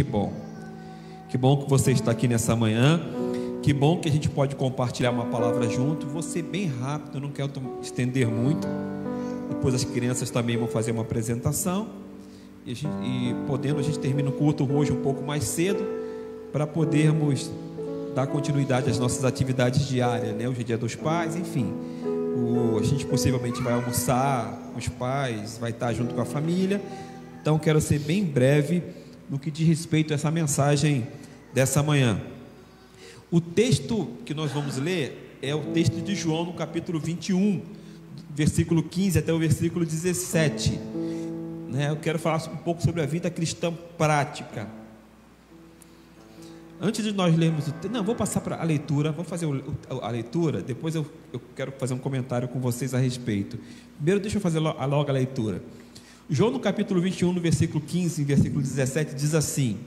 que bom. Que bom que você está aqui nessa manhã. Que bom que a gente pode compartilhar uma palavra junto. Vou ser bem rápido, não quero estender muito. Depois as crianças também vão fazer uma apresentação. E podendo, a gente termina o culto hoje um pouco mais cedo, para podermos dar continuidade às nossas atividades diárias, né? Hoje é dia dos pais, enfim. A gente possivelmente vai almoçar com os pais, vai estar junto com a família. Então quero ser bem breve no que diz respeito a essa mensagem dessa manhã. O texto que nós vamos ler é o texto de João, no capítulo 21, versículo 15 até o versículo 17. Eu quero falar um pouco sobre a vida cristã prática. Antes de nós lermos o texto, vou passar para a leitura, vou fazer a leitura, depois eu quero fazer um comentário com vocês a respeito. Primeiro deixa eu fazer logo a leitura. João no capítulo 21, no versículo 15 e versículo 17, diz assim: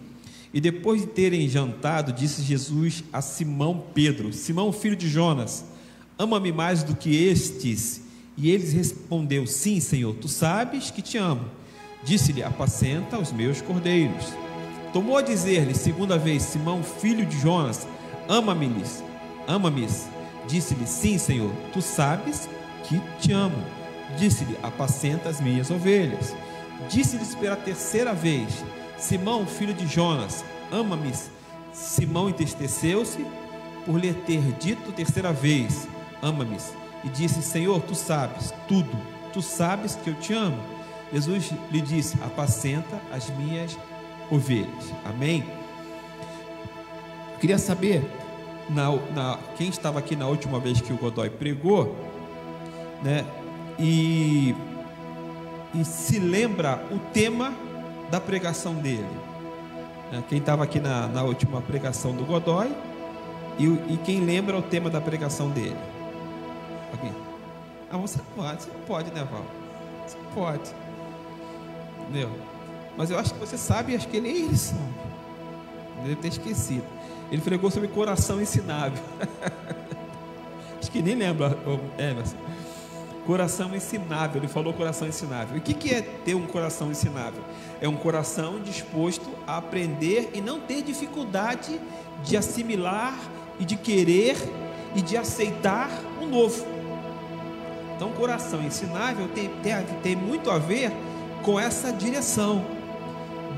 E depois de terem jantado, disse Jesus a Simão Pedro: Simão, filho de Jonas, ama-me mais do que estes? E ele respondeu: Sim, Senhor, tu sabes que te amo. Disse-lhe: apacenta os meus cordeiros. Tomou a dizer-lhe segunda vez: Simão, filho de Jonas, ama-me? Disse-lhe: Sim, Senhor, tu sabes que te amo. Disse-lhe: apacenta as minhas ovelhas. Disse-lhes pela terceira vez: Simão, filho de Jonas, ama-me? Simão entristeceu-se por lhe ter dito terceira vez: ama-me. E disse: Senhor, tu sabes tudo, tu sabes que eu te amo. Jesus lhe disse: apacenta as minhas ovelhas. Amém? Eu queria saber, quem estava aqui na última vez que o Godoy pregou, né? E se lembra o tema da pregação dele, né? Quem estava aqui na última pregação do Godoy, e quem lembra o tema da pregação dele? Alguém? Você não pode, né, Val? Você pode. Entendeu? Mas eu acho que você sabe, acho que ele sabe. Deve ter esquecido. Ele pregou sobre coração ensinável. Acho que nem lembra, Emerson. Coração ensinável, ele falou coração ensinável. E o que é ter um coração ensinável? É um coração disposto a aprender e não ter dificuldade de assimilar e de querer e de aceitar o novo. Então, coração ensinável tem muito a ver com essa direção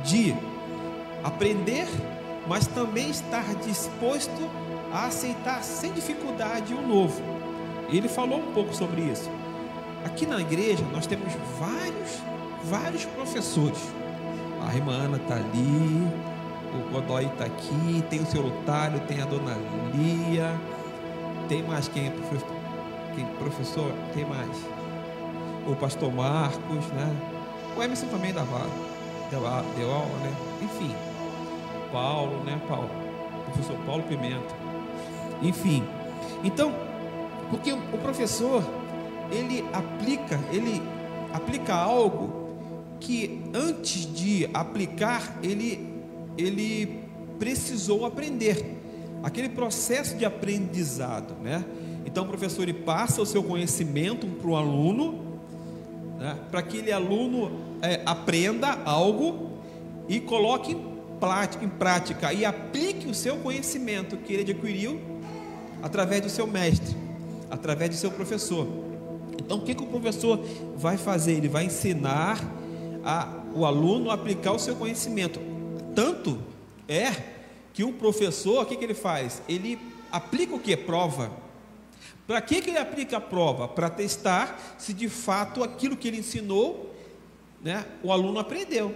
de aprender, mas também estar disposto a aceitar sem dificuldade o novo. Ele falou um pouco sobre isso. Aqui na igreja nós temos vários professores. A irmã Ana está ali, o Godoy está aqui, tem o senhor Otário, tem a dona Lia, tem mais quem é professor? Professor, tem mais o pastor Marcos, né? O Emerson também deu aula, né? Enfim, Paulo, né? Professor Paulo Pimenta, enfim. Então, porque o professor ele aplica algo que antes de aplicar ele precisou aprender, aquele processo de aprendizado, né? Então o professor ele passa o seu conhecimento para o aluno, né, para que aquele aluno aprenda algo e coloque em prática e aplique o seu conhecimento que ele adquiriu através do seu mestre, através do seu professor. Então o que o professor vai fazer? Ele vai ensinar o aluno a aplicar o seu conhecimento. Tanto é que o professor, o que ele faz? Ele aplica o que? Prova. Para que ele aplica a prova? Para testar se de fato aquilo que ele ensinou, né, o aluno aprendeu.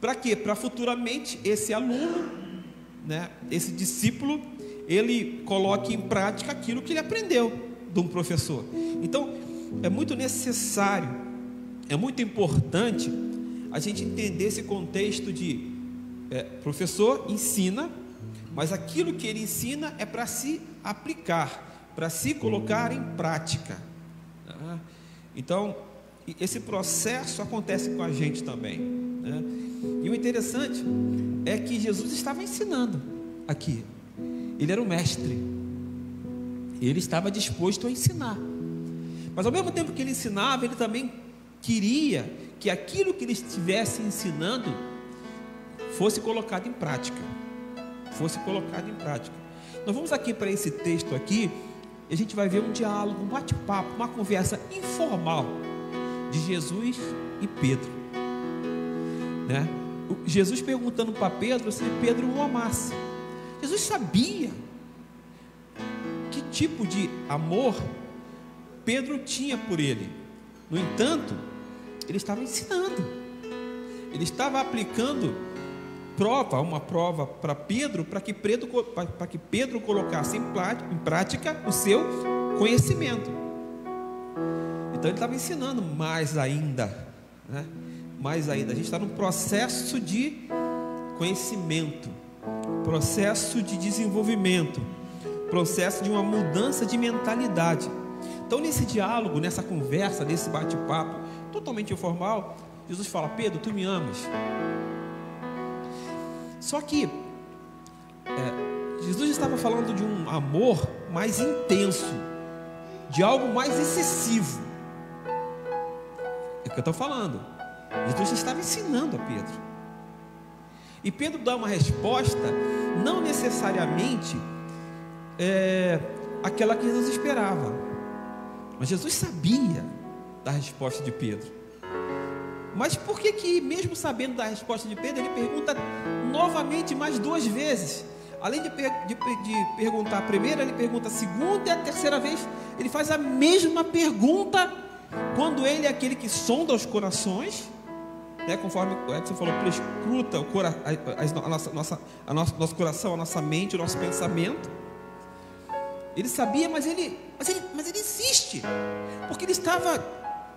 Para quê? Para futuramente esse aluno, né, esse discípulo, ele coloque em prática aquilo que ele aprendeu de um professor. Então é muito necessário, é muito importante a gente entender esse contexto de professor ensina, mas aquilo que ele ensina é para se aplicar, para se colocar em prática. Então esse processo acontece com a gente também, né? E o interessante é que Jesus estava ensinando aqui. Ele era o mestre, ele estava disposto a ensinar, mas ao mesmo tempo que ele ensinava, ele também queria que aquilo que ele estivesse ensinando fosse colocado em prática. Fosse colocado em prática. Nós vamos aqui para esse texto aqui, e a gente vai ver um diálogo, um bate-papo, uma conversa informal de Jesus e Pedro, né? Jesus perguntando para Pedro se Pedro o amasse. Jesus sabia que tipo de amor Pedro tinha por ele. No entanto, ele estava ensinando, ele estava aplicando uma prova para Pedro, para que Pedro colocasse em prática o seu conhecimento. Então ele estava ensinando mais ainda, né? Mais ainda, a gente está num processo de conhecimento, processo de desenvolvimento, processo de uma mudança de mentalidade. Então nesse diálogo, nessa conversa, nesse bate-papo totalmente informal, Jesus fala: Pedro, tu me amas? Só que Jesus estava falando de um amor mais intenso, de algo mais excessivo. É o que eu estou falando. Jesus estava ensinando a Pedro, e Pedro dá uma resposta não necessariamente aquela que Jesus esperava, mas Jesus sabia da resposta de Pedro. Mas por que mesmo sabendo da resposta de Pedro, ele pergunta novamente mais 2 vezes? Além de perguntar a primeira, ele pergunta a segunda e a terceira vez. Ele faz a mesma pergunta, quando ele é aquele que sonda os corações, né? Conforme você falou, prescruta nosso coração, a nossa mente, o nosso pensamento. Ele sabia, mas ele insiste, porque ele estava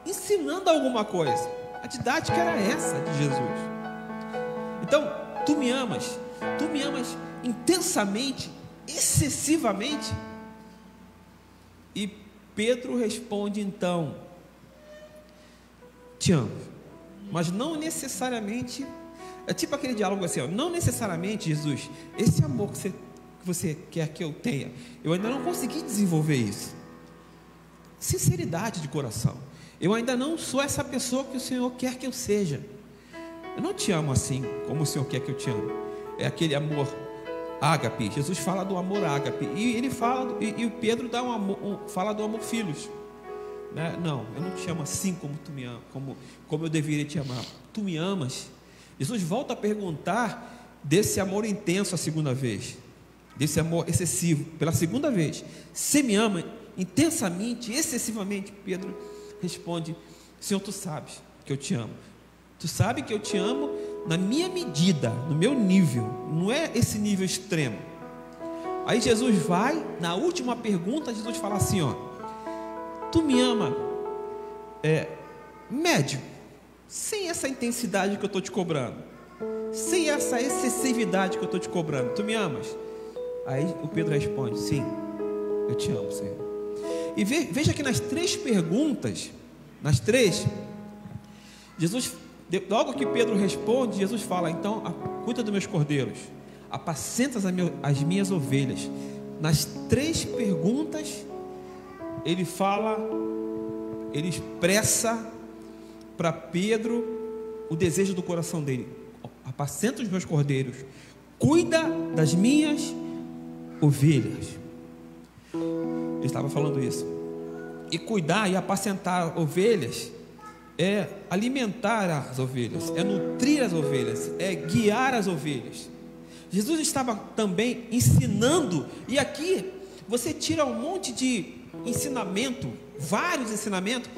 ensinando alguma coisa. A didática era essa de Jesus. Então, tu me amas intensamente, excessivamente? E Pedro responde então: te amo, mas não necessariamente. É tipo aquele diálogo assim, ó, não necessariamente, Jesus, esse amor que você quer que eu tenha, eu ainda não consegui desenvolver isso. Sinceridade de coração. Eu ainda não sou essa pessoa que o Senhor quer que eu seja. Eu não te amo assim como o Senhor quer que eu te ame. É aquele amor ágape. Jesus fala do amor ágape, e ele fala, e o Pedro dá fala do amor filhos, né? Não, eu não te amo assim como tu me amas, como eu deveria te amar. Tu me amas? Jesus volta a perguntar desse amor intenso a segunda vez, desse amor excessivo pela segunda vez. Você me ama intensamente, excessivamente? Pedro responde: Senhor, tu sabes que eu te amo. Tu sabe que eu te amo na minha medida, no meu nível, não é esse nível extremo. Aí Jesus vai, na última pergunta, Jesus fala assim, ó: tu me ama médio, sem essa intensidade que eu estou te cobrando, sem essa excessividade que eu estou te cobrando, tu me amas? Aí o Pedro responde: sim, eu te amo, Senhor. E veja que nas 3 perguntas, Jesus, logo que Pedro responde, Jesus fala: então, cuida dos meus cordeiros, apacenta as minhas ovelhas. Nas 3 perguntas, ele expressa para Pedro o desejo do coração dele: apacenta os meus cordeiros, cuida das minhas ovelhas. Ele estava falando isso. E cuidar e apacentar ovelhas é alimentar as ovelhas, é nutrir as ovelhas, é guiar as ovelhas. Jesus estava também ensinando, e aqui você tira um monte de ensinamento, vários ensinamentos.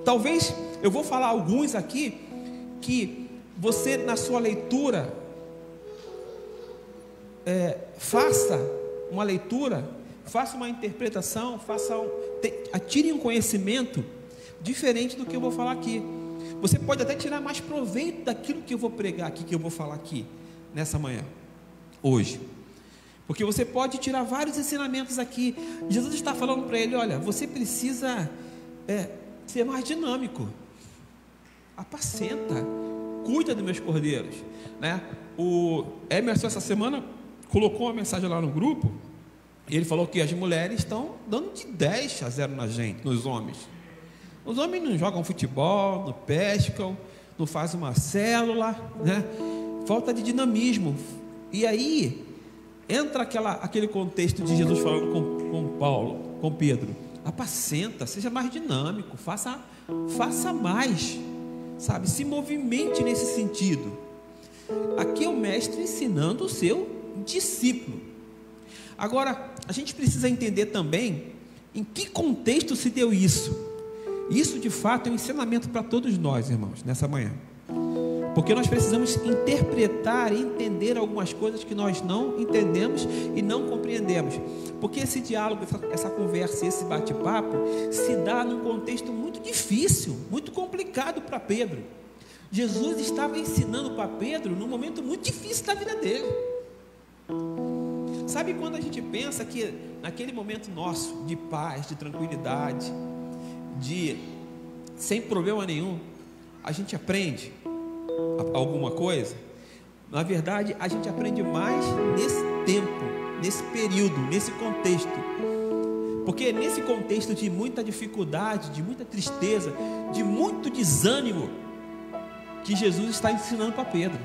Talvez eu vou falar alguns aqui que você, na sua leitura, faça uma leitura, faça uma interpretação, atire um conhecimento diferente do que eu vou falar aqui. Você pode até tirar mais proveito daquilo que eu vou pregar aqui, que eu vou falar aqui nessa manhã, hoje, porque você pode tirar vários ensinamentos aqui. Jesus está falando para ele: olha, você precisa ser mais dinâmico, apacenta, cuida dos meus cordeiros, né? O Emerson essa semana colocou uma mensagem lá no grupo, e ele falou que as mulheres estão dando de 10-0 na gente, nos homens. Os homens não jogam futebol, não pescam, não fazem uma célula, né? falta de dinamismo. E aí entra aquele contexto de Jesus falando com Pedro: apacenta, seja mais dinâmico, faça mais, sabe? Se movimente nesse sentido. Aqui é o mestre ensinando o seu discípulo. Agora, a gente precisa entender também em que contexto se deu isso. Isso de fato é um ensinamento para todos nós, irmãos, nessa manhã. Porque nós precisamos interpretar e entender algumas coisas que nós não entendemos e não compreendemos. Porque esse diálogo, essa conversa, esse bate-papo se dá num contexto muito difícil, muito complicado para Pedro. Jesus estava ensinando para Pedro num momento muito difícil da vida dele. Sabe quando a gente pensa que naquele momento nosso de paz, de tranquilidade, sem problema nenhum, a gente aprende alguma coisa? Na verdade, a gente aprende mais nesse tempo, nesse período, nesse contexto. Porque é nesse contexto de muita dificuldade, de muita tristeza, de muito desânimo, que Jesus está ensinando para Pedro.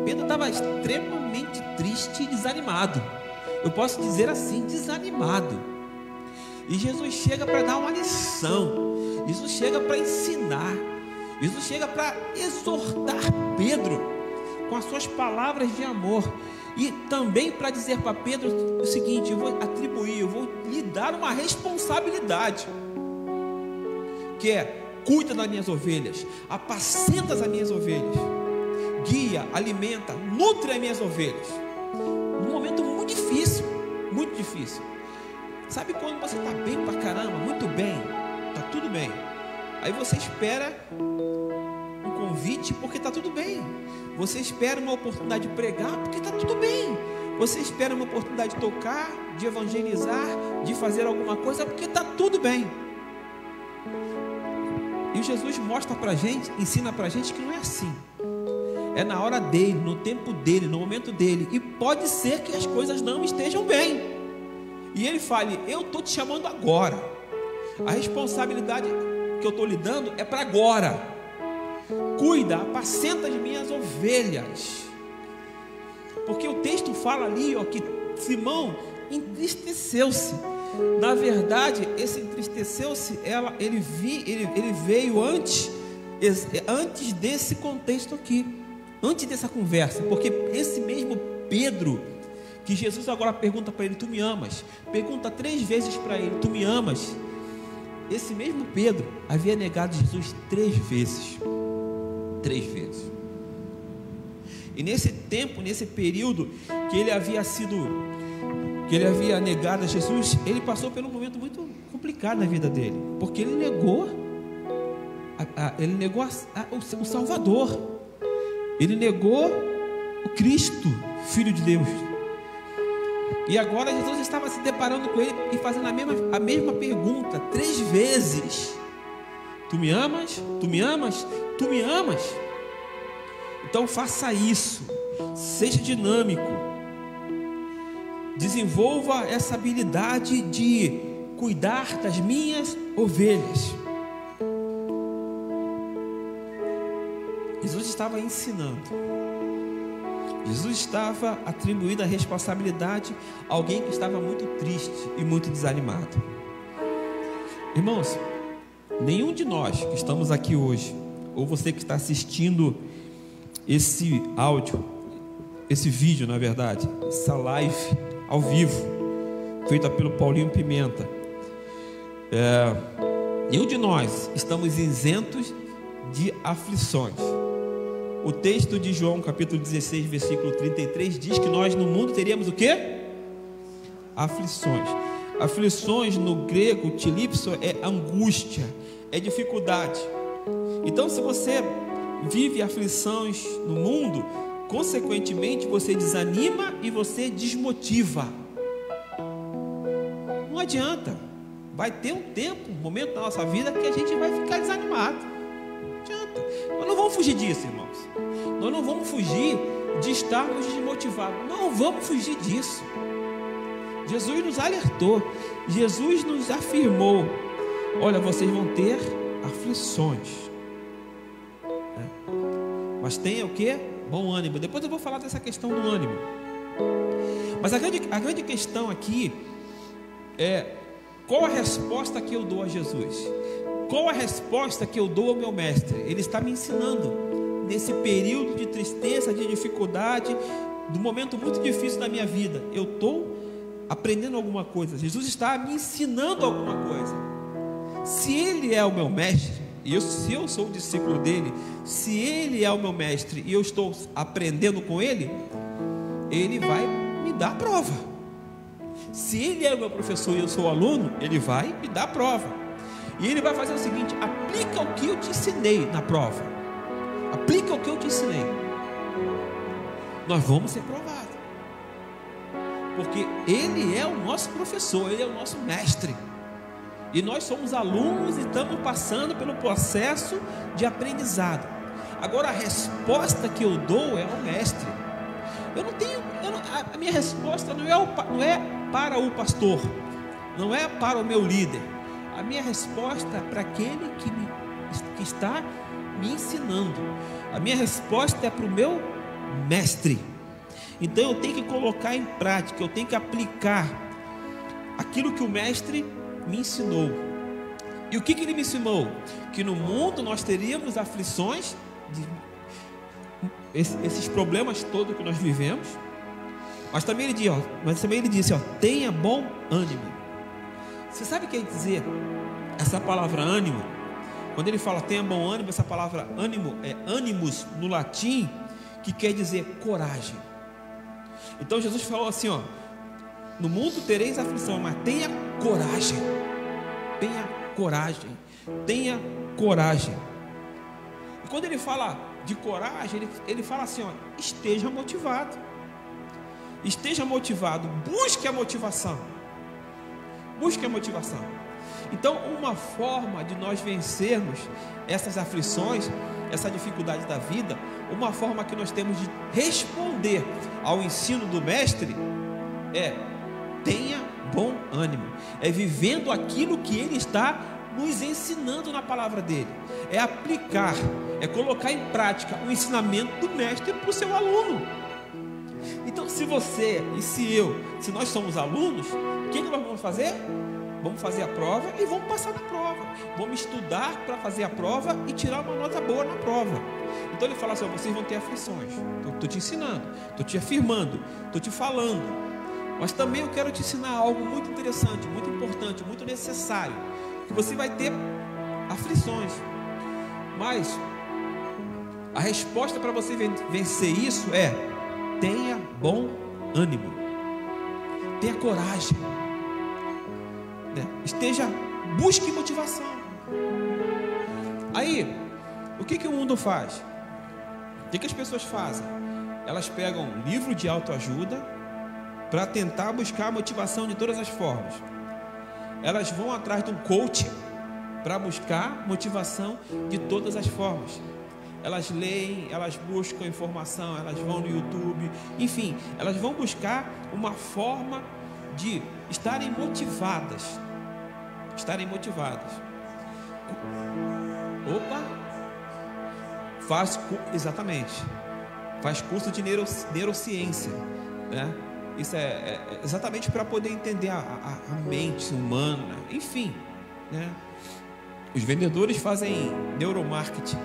Pedro estava extremamente triste e desanimado. Eu posso dizer assim, desanimado. E Jesus chega para dar uma lição. Jesus chega para ensinar. Jesus chega para exortar Pedro com as suas palavras de amor. E também para dizer para Pedro o seguinte: eu vou lhe dar uma responsabilidade, que é: cuida das minhas ovelhas, apacenta as minhas ovelhas, guia, alimenta, nutre as minhas ovelhas. Num momento muito difícil, muito difícil. Sabe quando você está bem pra caramba, muito bem, está tudo bem, aí você espera um convite porque está tudo bem, você espera uma oportunidade de pregar porque está tudo bem, você espera uma oportunidade de tocar, de evangelizar, de fazer alguma coisa porque está tudo bem. E Jesus mostra pra gente, ensina pra gente que não é assim. É na hora dele, no tempo dele, no momento dele. E pode ser que as coisas não estejam bem. E ele fale: eu estou te chamando agora. A responsabilidade que eu estou lhe dando é para agora. Cuida, apacenta as minhas ovelhas. Porque o texto fala ali, que Simão entristeceu-se. Na verdade, esse entristeceu-se, ele veio antes desse contexto aqui, antes dessa conversa. Porque esse mesmo Pedro, que Jesus agora pergunta para ele: tu me amas? Pergunta 3 vezes para ele: tu me amas? Esse mesmo Pedro havia negado Jesus 3 vezes. 3 vezes. E nesse tempo, nesse período que ele havia negado a Jesus, ele passou por um momento muito complicado na vida dele, porque ele negou o Salvador, ele negou o Cristo, Filho de Deus. E agora Jesus estava se deparando com ele e fazendo a mesma pergunta 3 vezes: tu me amas? Tu me amas? Tu me amas? Então faça isso, seja dinâmico, desenvolva essa habilidade de cuidar das minhas ovelhas. Jesus estava ensinando, Jesus estava atribuindo a responsabilidade a alguém que estava muito triste e muito desanimado. Irmãos, nenhum de nós que estamos aqui hoje, ou você que está assistindo esse áudio, esse vídeo, na verdade, essa live ao vivo, feita pelo Paulinho Pimenta, nenhum de nós estamos isentos de aflições. O texto de João, capítulo 16, versículo 33, diz que nós no mundo teríamos o quê? Aflições. Aflições no grego, tilipso, é angústia, é dificuldade. Então, se você vive aflições no mundo, consequentemente você desanima e você desmotiva. Não adianta. Vai ter um tempo, um momento da nossa vida que a gente vai ficar desanimado. Não adianta. Nós não vamos fugir disso, irmãos. Nós não vamos fugir de estarmos desmotivados. Não vamos fugir disso. Jesus nos alertou. Jesus nos afirmou: olha, vocês vão ter aflições, mas tenha o quê? bom ânimo. Depois eu vou falar dessa questão do ânimo. Mas a grande questão aqui é: qual a resposta que eu dou a Jesus? Qual a resposta que eu dou ao meu mestre? Ele está me ensinando nesse período de tristeza, de dificuldade, do momento muito difícil da minha vida. Eu estou aprendendo alguma coisa. Jesus está me ensinando alguma coisa. Se Ele é o meu mestre, se eu sou o discípulo dele, se Ele é o meu mestre e eu estou aprendendo com Ele, Ele vai me dar a prova. Se Ele é o meu professor e eu sou o aluno, Ele vai me dar a prova. E Ele vai fazer o seguinte: aplica o que eu te ensinei na prova. Aplica o que eu te ensinei. Nós vamos ser provados. Porque Ele é o nosso professor, Ele é o nosso mestre. E nós somos alunos e estamos passando pelo processo de aprendizado. Agora a resposta que eu dou é ao mestre. A minha resposta não é para o pastor, não é para o meu líder. A minha resposta é para aquele que está me ensinando. A minha resposta é para o meu mestre. Então eu tenho que colocar em prática, eu tenho que aplicar aquilo que o mestre me ensinou. E o que ele me ensinou? Que no mundo nós teríamos aflições, esses problemas todos que nós vivemos. Mas também ele disse, tenha bom ânimo. Você sabe o que quer dizer essa palavra ânimo? Quando ele fala tenha bom ânimo, essa palavra ânimo é animus no latim, que quer dizer coragem. Então Jesus falou assim, no mundo tereis aflição, mas tenha coragem. Tenha coragem. Tenha coragem. E quando ele fala de coragem, ele fala assim, esteja motivado. Esteja motivado. Busque a motivação. Busque a motivação. Então, uma forma de nós vencermos essas aflições, essa dificuldade da vida, uma forma que nós temos de responder ao ensino do mestre é: tenha bom ânimo. É vivendo aquilo que ele está nos ensinando na palavra dele. É aplicar, é colocar em prática o ensinamento do mestre para o seu aluno. Então, se você e se nós somos alunos, o que nós vamos fazer? Vamos fazer a prova e vamos passar na prova. Vamos estudar para fazer a prova e tirar uma nota boa na prova. Então ele fala assim: vocês vão ter aflições. Estou te ensinando, estou te afirmando, estou te falando. Mas também eu quero te ensinar algo muito interessante, muito importante, muito necessário. Que você vai ter aflições. Mas a resposta para você vencer isso é: tenha bom ânimo. Tenha coragem. Busque motivação. Aí, o que o mundo faz? O que as pessoas fazem? Elas pegam um livro de autoajuda para tentar buscar motivação de todas as formas. Elas vão atrás de um coach para buscar motivação de todas as formas. Elas leem, elas buscam informação, elas vão no YouTube, enfim, elas vão buscar uma forma de estarem motivadas. Exatamente. Faz curso de neurociência, né? Isso é exatamente para poder entender a mente humana, enfim, né? Os vendedores fazem neuromarketing,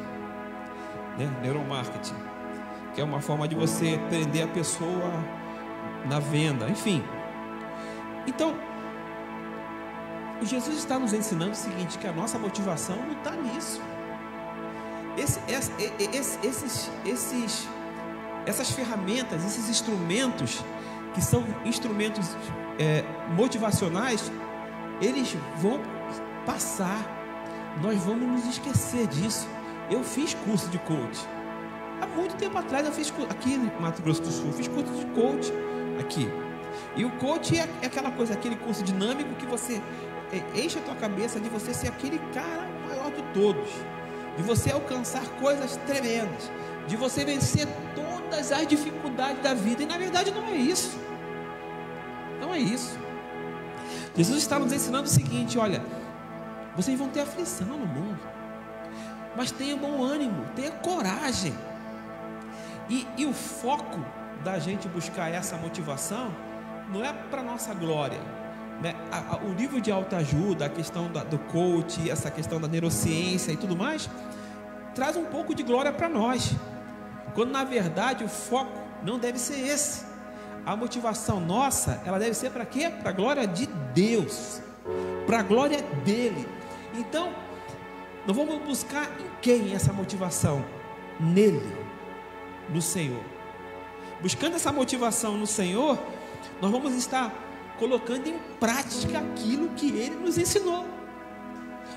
né? Neuromarketing, que é uma forma de você prender a pessoa na venda, enfim. Então, Jesus está nos ensinando o seguinte: que a nossa motivação não está nisso. Essas ferramentas, esses instrumentos, que são instrumentos motivacionais, eles vão passar. Nós vamos nos esquecer disso. Eu fiz curso de coach. Há muito tempo atrás eu fiz aqui em Mato Grosso do Sul, fiz curso de coach aqui. E o coach é aquela coisa, aquele curso dinâmico que você enche a tua cabeça de você ser aquele cara maior de todos, de você alcançar coisas tremendas, de você vencer todas as dificuldades da vida. E na verdade não é isso. Não é isso. Jesus está nos ensinando o seguinte: olha, vocês vão ter aflição no mundo, mas tenha bom ânimo, tenha coragem. E o foco da gente buscar essa motivação não é para nossa glória, né? O livro de autoajuda, a questão do coach, essa questão da neurociência e tudo mais, traz um pouco de glória para nós, quando na verdade o foco não deve ser esse. A motivação nossa, ela deve ser para quê? Para a glória de Deus, para a glória dele. Então, nós vamos buscar em quem essa motivação? Nele, no Senhor. Buscando essa motivação no Senhor, nós vamos estar colocando em prática aquilo que Ele nos ensinou.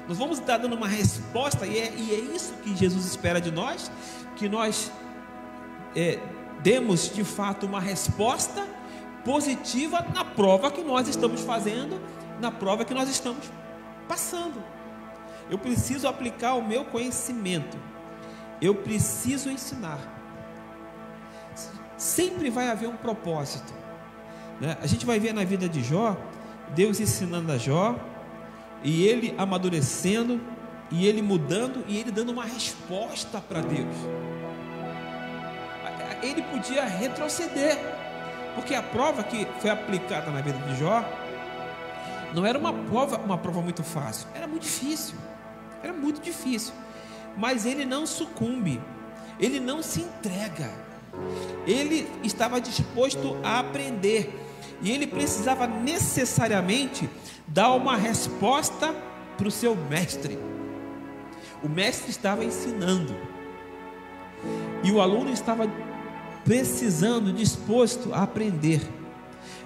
Nós vamos estar dando uma resposta, e é isso que Jesus espera de nós, que nós demos de fato uma resposta positiva na prova que nós estamos fazendo, na prova que nós estamos passando. Eu preciso aplicar o meu conhecimento, eu preciso ensinar. Sempre vai haver um propósito, né? A gente vai ver na vida de Jó, Deus ensinando a Jó, e ele amadurecendo, e ele mudando, e ele dando uma resposta para Deus. Ele podia retroceder, porque a prova que foi aplicada na vida de Jó não era uma prova muito fácil, era muito difícil, mas ele não sucumbe, ele não se entrega, ele estava disposto a aprender, e ele precisava necessariamente dar uma resposta para o seu mestre. O mestre estava ensinando, e o aluno estava precisando, disposto a aprender,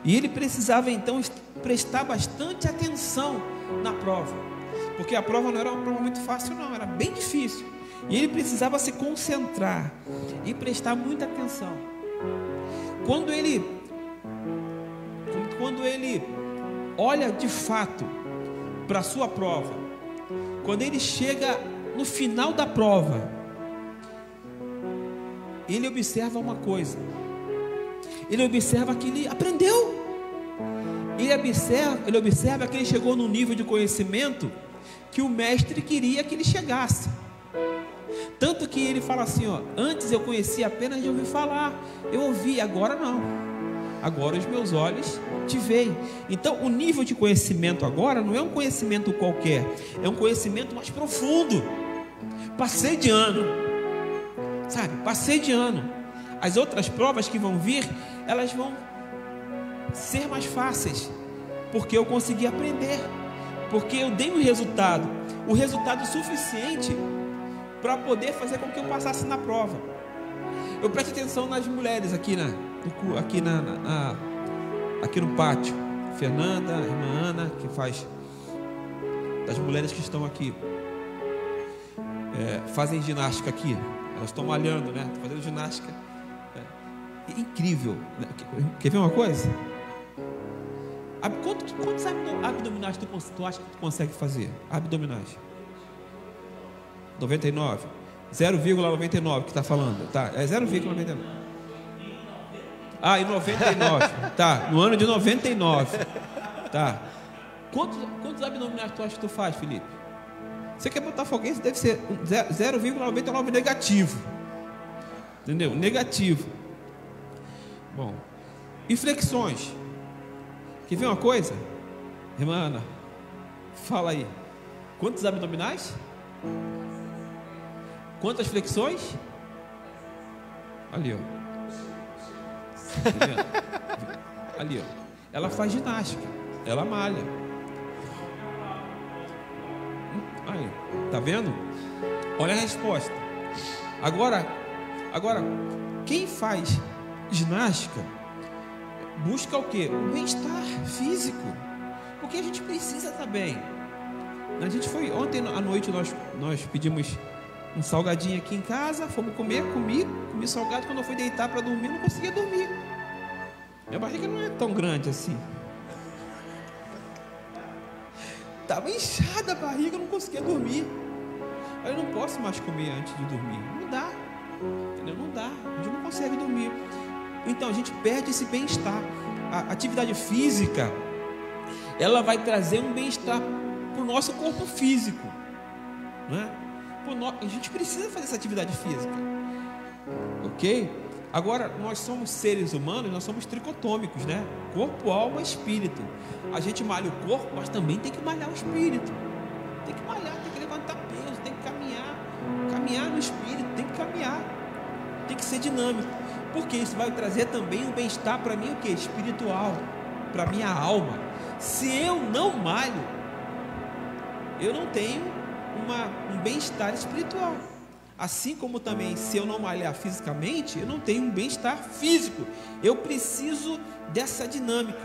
e ele precisava então prestar bastante atenção na prova, porque a prova não era uma prova muito fácil não, era bem difícil, e ele precisava se concentrar e prestar muita atenção. Quando ele olha de fato para a sua prova, quando ele chega no final da prova, ele observa uma coisa, ele observa que ele aprendeu, ele observa que ele chegou num nível de conhecimento que o mestre queria que ele chegasse. Tanto que ele fala assim, antes eu conhecia apenas de ouvir falar, eu ouvi, agora não, agora os meus olhos te veem. Então o nível de conhecimento agora não é um conhecimento qualquer, é um conhecimento mais profundo. Passei de ano, sabe, passei de ano. As outras provas que vão vir, elas vão ser mais fáceis, porque eu consegui aprender, porque eu dei o resultado suficiente para poder fazer com que eu passasse na prova. Eu presto atenção nas mulheres aqui no pátio. Fernanda, a irmã Ana, que faz, das mulheres que estão aqui, fazem ginástica aqui. Elas estão malhando, né? Estão fazendo ginástica. É incrível. Quer ver uma coisa? Quantos abdominais tu acha que tu consegue fazer? Abdominais? 99. 0,99 que está falando. Tá, é 0,99. Em 99. Tá, no ano de 99. Tá. Quantos abdominais tu acha que tu faz, Felipe? Você quer botar foguete, deve ser 0,99 negativo. Entendeu? Negativo. Bom. E flexões? Quer ver uma coisa? Irmã Ana, fala aí. Quantos abdominais? Quantas flexões? Ali, ó. Ali, ó. Ela faz ginástica, ela malha. Aí, tá vendo? Olha a resposta. Agora, quem faz ginástica busca o quê? O bem-estar físico, porque a gente precisa estar bem. A gente foi ontem à noite, nós pedimos um salgadinho aqui em casa, fomos comer, comi salgado. Quando eu fui deitar para dormir, não conseguia dormir. Minha barriga não é tão grande assim, estava inchada a barriga, eu não conseguia dormir. Eu não posso mais comer antes de dormir, não dá, entendeu? Não dá, a gente não consegue dormir. Então a gente perde esse bem-estar. A atividade física, ela vai trazer um bem-estar para o nosso corpo físico, não é? A gente precisa fazer essa atividade física, ok? Agora, nós somos seres humanos, nós somos tricotômicos, né? Corpo, alma, espírito. A gente malha o corpo, mas também tem que malhar o espírito. Tem que malhar, tem que levantar peso, tem que caminhar. Caminhar no espírito, tem que caminhar. Tem que ser dinâmico. Porque isso vai trazer também um bem-estar para mim, o quê? Espiritual. Para minha alma. Se eu não malho, eu não tenho um bem-estar espiritual. Assim como também, se eu não malhar fisicamente, eu não tenho um bem-estar físico. Eu preciso dessa dinâmica.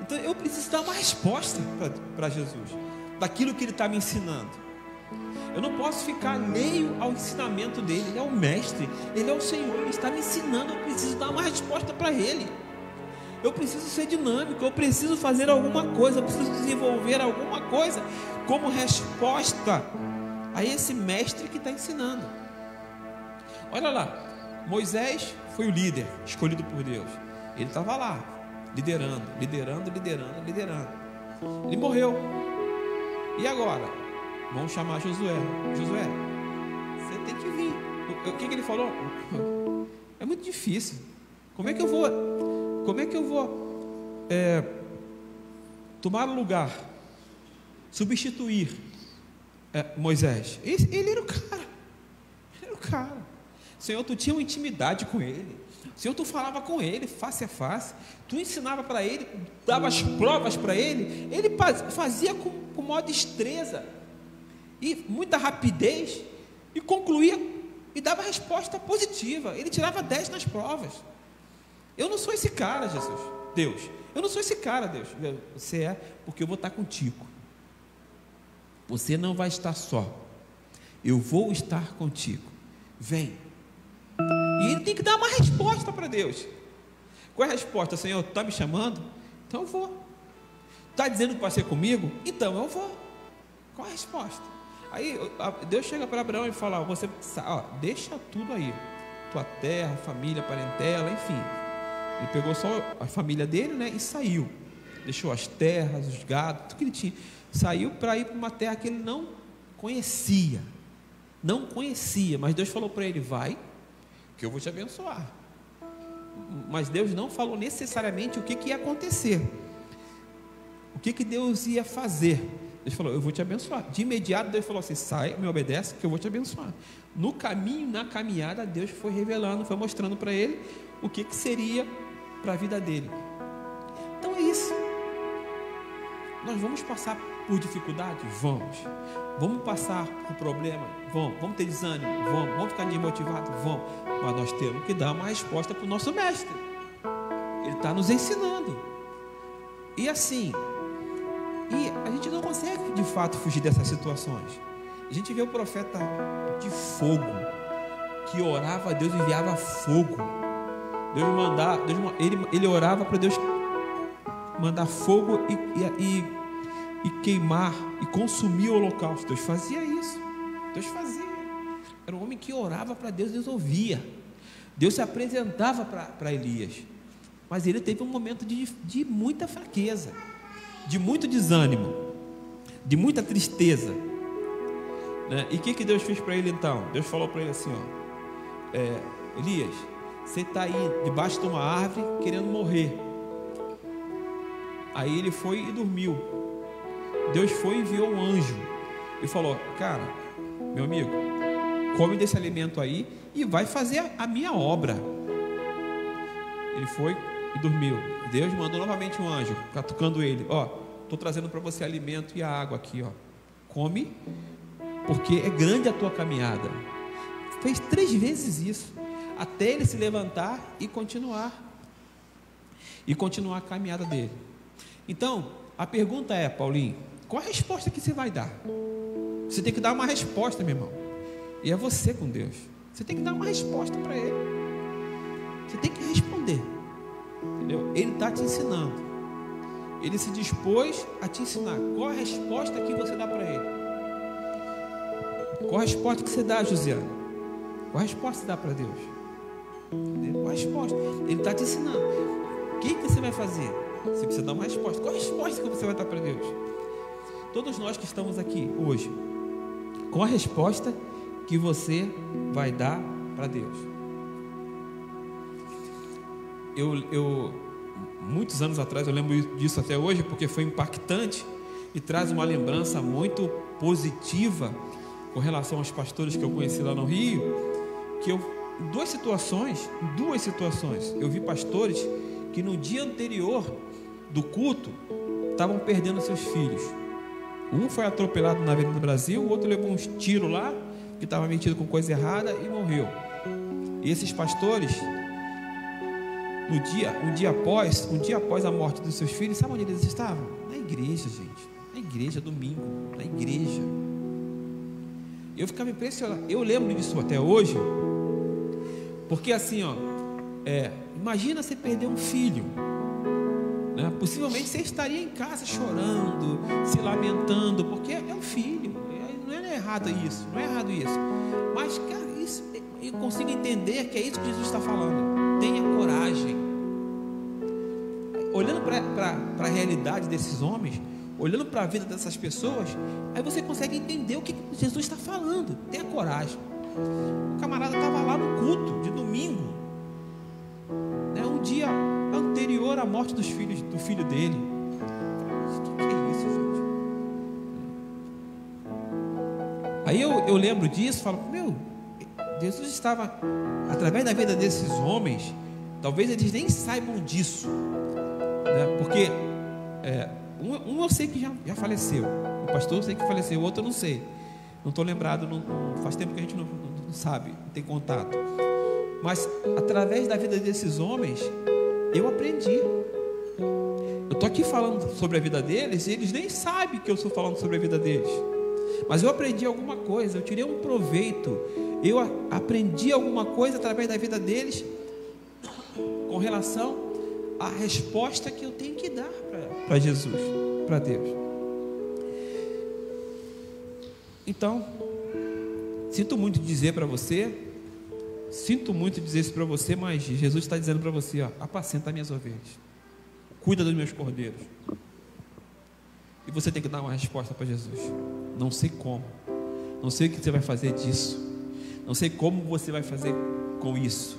Então eu preciso dar uma resposta para Jesus, daquilo que Ele está me ensinando. Eu não posso ficar alheio ao ensinamento dele. Ele é o mestre, Ele é o Senhor, Ele está me ensinando. Eu preciso dar uma resposta para Ele. Eu preciso ser dinâmico, eu preciso fazer alguma coisa, eu preciso desenvolver alguma coisa como resposta a esse mestre que está ensinando. Olha lá, Moisés foi o líder escolhido por Deus. Ele estava lá, liderando. Ele morreu. E agora? Vamos chamar Josué. Josué, você tem que vir. O que ele falou? É muito difícil. Como é que eu vou tomar o lugar, substituir Moisés? Ele era o cara. Senhor, tu tinha uma intimidade com ele. Senhor, tu falava com ele face a face. Tu ensinava para ele, dava as provas para ele. Ele fazia com maior destreza e muita rapidez, e concluía e dava resposta positiva. Ele tirava 10 nas provas. Eu não sou esse cara, Deus. Eu não sou esse cara, Deus. Você é, porque eu vou estar contigo. Você não vai estar só. Eu vou estar contigo. Vem. E ele tem que dar uma resposta para Deus. Qual é a resposta? Senhor, está me chamando? Então eu vou. Está dizendo que vai ser comigo? Então eu vou. Qual a resposta? Aí Deus chega para Abraão e fala: você, deixa tudo aí, tua terra, família, parentela, enfim. Ele pegou só a família dele, né, e saiu. Deixou as terras, os gados, tudo que ele tinha. Saiu para ir para uma terra que ele não conhecia. Não conhecia, mas Deus falou para ele: vai, que eu vou te abençoar. Mas Deus não falou necessariamente o que ia acontecer, o que Deus ia fazer. Deus falou: eu vou te abençoar. De imediato Deus falou assim: sai, me obedece, que eu vou te abençoar. No caminho, na caminhada, Deus foi revelando, foi mostrando para ele o que seria para a vida dele. Então é isso. Nós vamos passar por dificuldade? Vamos passar por problema? Vamos ter desânimo? Vamos ficar desmotivados? Mas nós temos que dar uma resposta para o nosso mestre. Ele está nos ensinando. E assim, a gente não consegue de fato fugir dessas situações. A gente vê o profeta de fogo, que orava a Deus, enviava fogo. Ele orava para Deus mandar fogo e queimar e consumir o holocausto. Deus fazia isso. Era um homem que orava para Deus, Deus ouvia. Deus se apresentava para Elias. Mas ele teve um momento de muita fraqueza, de muito desânimo, de muita tristeza, né? E o que Deus fez para ele então? Deus falou para ele assim: Elias, você está aí debaixo de uma árvore querendo morrer. Aí ele foi e dormiu. Deus foi e enviou um anjo e falou: cara, meu amigo, come desse alimento aí e vai fazer a minha obra. Ele foi e dormiu. Deus mandou novamente um anjo, catucando ele: estou trazendo para você alimento e a água aqui, come, porque é grande a tua caminhada. Fez 3 vezes isso, até ele se levantar e continuar a caminhada dele. Então, a pergunta é: Paulinho, qual a resposta que você vai dar? Você tem que dar uma resposta, meu irmão. E é você com Deus. Você tem que dar uma resposta para Ele. Você tem que responder. Entendeu? Ele está te ensinando. Ele se dispôs a te ensinar. Qual a resposta que você dá para Ele? Qual a resposta que você dá, Josiane? Qual a resposta que você dá para Deus? Qual a resposta? Ele está te ensinando. O que você vai fazer? Você precisa dar uma resposta. Qual a resposta que você vai dar para Deus? Todos nós que estamos aqui hoje, qual a resposta que você vai dar para Deus? muitos anos atrás, eu lembro disso até hoje, porque foi impactante e traz uma lembrança muito positiva com relação aos pastores que eu conheci lá no Rio, que em duas situações, eu vi pastores que no dia anterior do culto estavam perdendo seus filhos. Um foi atropelado na Avenida do Brasil, o outro levou uns tiros lá, que estava metido com coisa errada e morreu. E esses pastores, um dia após a morte dos seus filhos, sabe onde eles estavam? Na igreja, gente. Na igreja, domingo, na igreja. Eu ficava impressionado. Eu lembro disso até hoje, porque assim, imagina você perder um filho, né? Possivelmente você estaria em casa chorando, se lamentando, porque é um filho. Não é errado isso, Mas, cara, isso, eu consigo entender que é isso que Jesus está falando. Tenha coragem. Olhando para a realidade desses homens, olhando para a vida dessas pessoas, aí você consegue entender o que Jesus está falando. Tenha coragem. O camarada estava lá no culto de domingo, né, um dia anterior à morte do filho dele. O que é isso, gente? Aí eu lembro disso, falo, Jesus estava, através da vida desses homens, talvez eles nem saibam disso, né? Porque um eu sei que já faleceu, o pastor eu sei que faleceu, o outro eu não sei, não estou lembrado, faz tempo que a gente não sabe, não tem contato. Mas através da vida desses homens eu aprendi. Eu estou aqui falando sobre a vida deles e eles nem sabem que eu estou falando sobre a vida deles, mas eu aprendi alguma coisa, eu tirei um proveito, eu aprendi alguma coisa através da vida deles com relação à resposta que eu tenho que dar para Jesus, para Deus. Então, sinto muito dizer isso para você, mas Jesus está dizendo para você, apacenta minhas ovelhas, cuida dos meus cordeiros. E você tem que dar uma resposta para Jesus. Não sei como, não sei o que você vai fazer disso, não sei como você vai fazer com isso,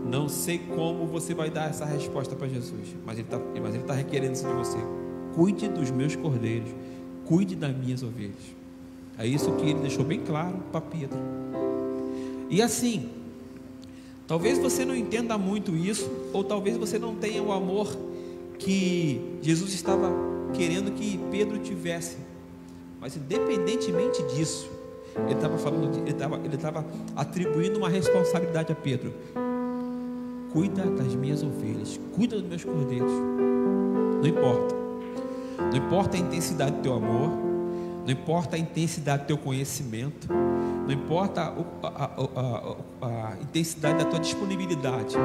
não sei como você vai dar essa resposta para Jesus, mas Ele está requerendo isso de você. Cuide dos meus cordeiros, cuide das minhas ovelhas. É isso que Ele deixou bem claro para Pedro. E assim, talvez você não entenda muito isso, ou talvez você não tenha o amor que Jesus estava querendo que Pedro tivesse, mas independentemente disso, ele estava atribuindo uma responsabilidade a Pedro. Cuida das minhas ovelhas, cuida dos meus cordeiros. Não importa a intensidade do teu amor, não importa a intensidade do teu conhecimento, não importa a intensidade da tua disponibilidade.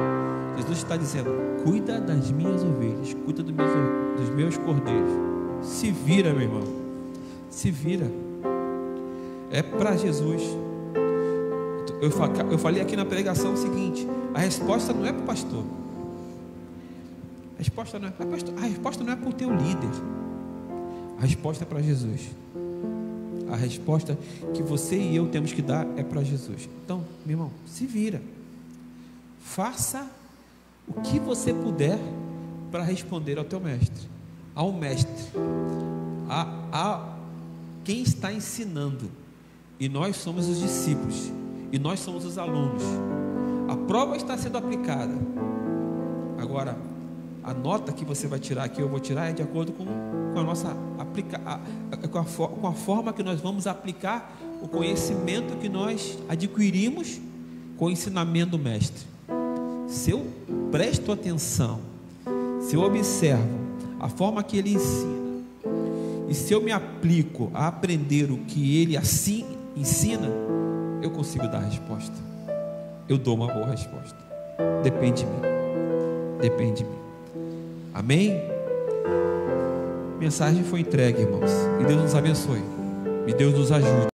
Jesus está dizendo: cuida das minhas ovelhas, cuida dos meus cordeiros. Se vira, meu irmão, se vira. É para Jesus. Eu falei aqui na pregação o seguinte: a resposta não é para o pastor, a resposta não é para o teu líder, a resposta é para Jesus. A resposta que você e eu temos que dar é para Jesus. Então, meu irmão, se vira, faça o que você puder para responder ao teu mestre, ao mestre, a quem está ensinando. E nós somos os discípulos, e nós somos os alunos. A prova está sendo aplicada. Agora, a nota que você vai tirar, que eu vou tirar, é de acordo com a nossa com a forma que nós vamos aplicar o conhecimento que nós adquirimos com o ensinamento do mestre. Se eu presto atenção, se eu observo a forma que ele ensina, e se eu me aplico a aprender o que ele assim ensina, eu consigo dar a resposta. Eu dou uma boa resposta. Depende de mim. Amém? A mensagem foi entregue, irmãos. E Deus nos abençoe. E Deus nos ajude.